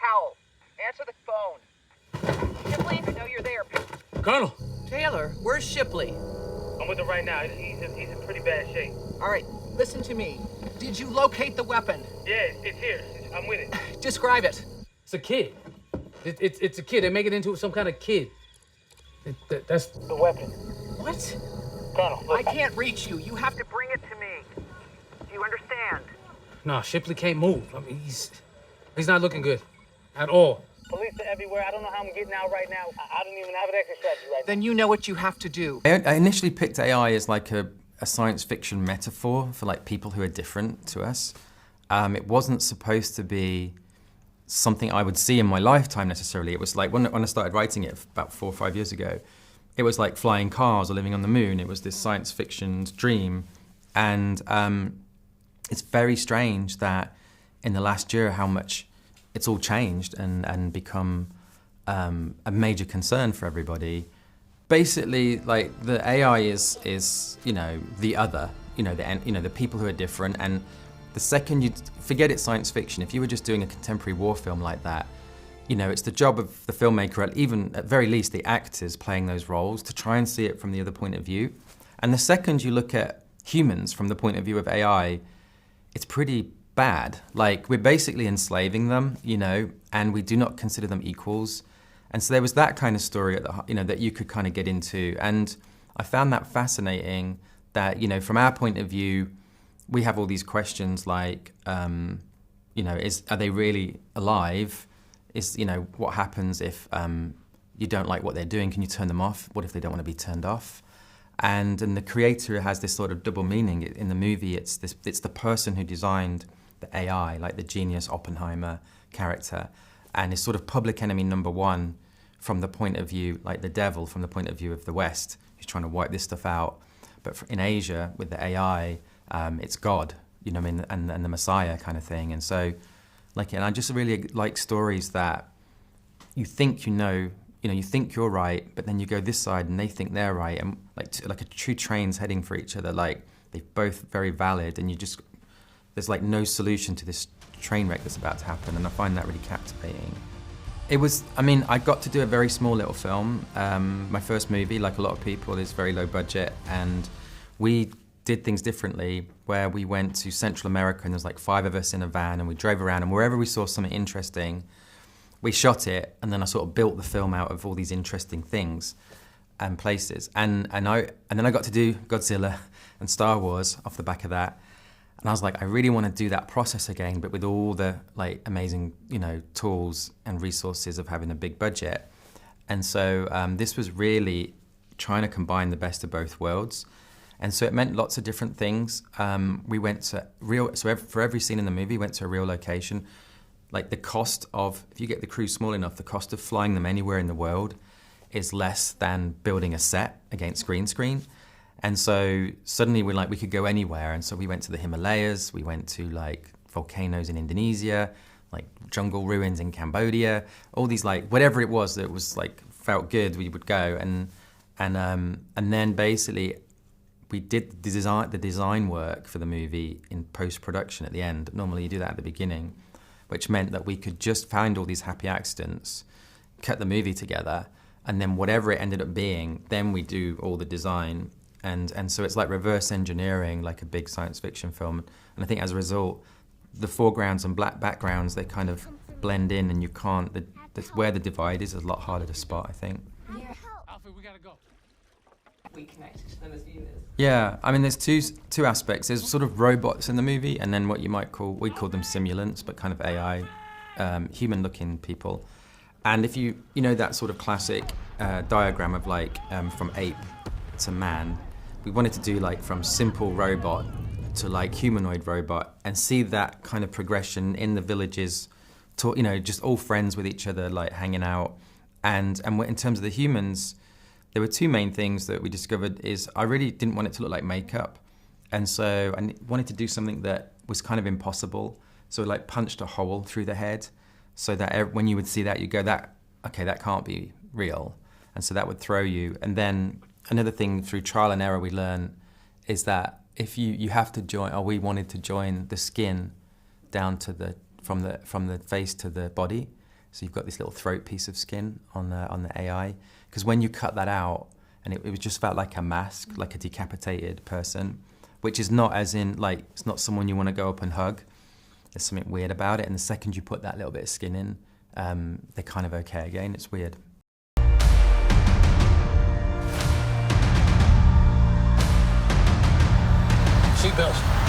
Howell. Answer the phone. Shipley, I know you're there. Colonel! Taylor, where's Shipley? I'm with him right now. He's in pretty bad shape. All right, listen to me. Did you locate the weapon? Yeah, it's here. I'm with it. Describe it. It's a kid. It's a kid. They make it into some kind of kid. That's the weapon. What? Colonel, I can't reach you. You have to bring it to me. Do you understand? No, Shipley can't move. I mean, he's not looking good at all. Police are everywhere. I don't know how I'm getting out right now. I don't even have an exit strategy right now. Then you know what you have to do. I initially picked AI as like a science fiction metaphor for like people who are different to us. It wasn't supposed to be something I would see in my lifetime necessarily. It was like when I started writing it about 4 or 5 years ago, it was like flying cars or living on the moon. It was this science fiction dream. And it's very strange that in the last year how much it's all changed and become a major concern for everybody. Basically, like the AI is the other, the people who are different. And the second you forget it's science fiction, if you were just doing a contemporary war film like that, it's the job of the filmmaker, even at very least the actors playing those roles, to try and see it from the other point of view. And the second you look at humans from the point of view of AI, it's pretty bad. Like, we're basically enslaving them, and we do not consider them equals. And so there was that kind of story, that you could kind of get into. And I found that fascinating that, from our point of view, we have all these questions like, are they really alive? What happens if you don't like what they're doing? Can you turn them off? What if they don't want to be turned off? And the creator has this sort of double meaning. In the movie, it's the person who designed the AI, like the genius Oppenheimer character, and is sort of public enemy number one from the point of view, like the devil from the point of view of the West, who's trying to wipe this stuff out. But in Asia, with the AI, it's God, and the Messiah kind of thing. And so, and I just really like stories that you think you think you're right, but then you go this side and they think they're right, and like a two trains heading for each other, like they're both very valid, and there's like no solution to this train wreck that's about to happen, and I find that really captivating. I got to do a very small little film. My first movie, like a lot of people, is very low budget, and we did things differently, where we went to Central America and there was like 5 of us in a van, and we drove around, and wherever we saw something interesting, we shot it, and then I sort of built the film out of all these interesting things and places. And then I got to do Godzilla and Star Wars off the back of that. And I was like, I really want to do that process again, but with all the amazing, tools and resources of having a big budget. And so this was really trying to combine the best of both worlds. And so it meant lots of different things. We went to for every scene in the movie, went to a real location. Like the cost of, if you get the crew small enough, the cost of flying them anywhere in the world is less than building a set against green screen. And so suddenly we could go anywhere. And so we went to the Himalayas, we went to volcanoes in Indonesia, jungle ruins in Cambodia, all these whatever it was that was felt good, we would go. And then basically we did the design work for the movie in post-production at the end. Normally you do that at the beginning, which meant that we could just find all these happy accidents, cut the movie together, and then whatever it ended up being, then we do all the design. And so it's like reverse engineering, like a big science fiction film. And I think as a result, the foregrounds and black backgrounds, they kind of blend in, and you can't, that's where the divide is a lot harder to spot, I think. Yeah. Alfred, we gotta go. We connect to them as viewers. Yeah, there's two aspects. There's sort of robots in the movie, and then what you might call, we call them simulants, but kind of AI, human-looking people. And if you know that sort of classic diagram of from ape to man, we wanted to do from simple robot to humanoid robot, and see that kind of progression in the villages, just all friends with each other, hanging out. And in terms of the humans, there were 2 main things that we discovered. Is I really didn't want it to look like makeup, and so I wanted to do something that was kind of impossible. So punched a hole through the head, so that when you would see that, you go, that can't be real, and so that would throw you. And then another thing through trial and error we learned is that if you have to join, or we wanted to join the skin down to from the face to the body, So you've got this little throat piece of skin on the AI. Because when you cut that out, and it was just felt like a mask, like a decapitated person, which is not as in, like, it's not someone you want to go up and hug. There's something weird about it. And the second you put that little bit of skin in, they're kind of okay again. It's weird. Seatbelts.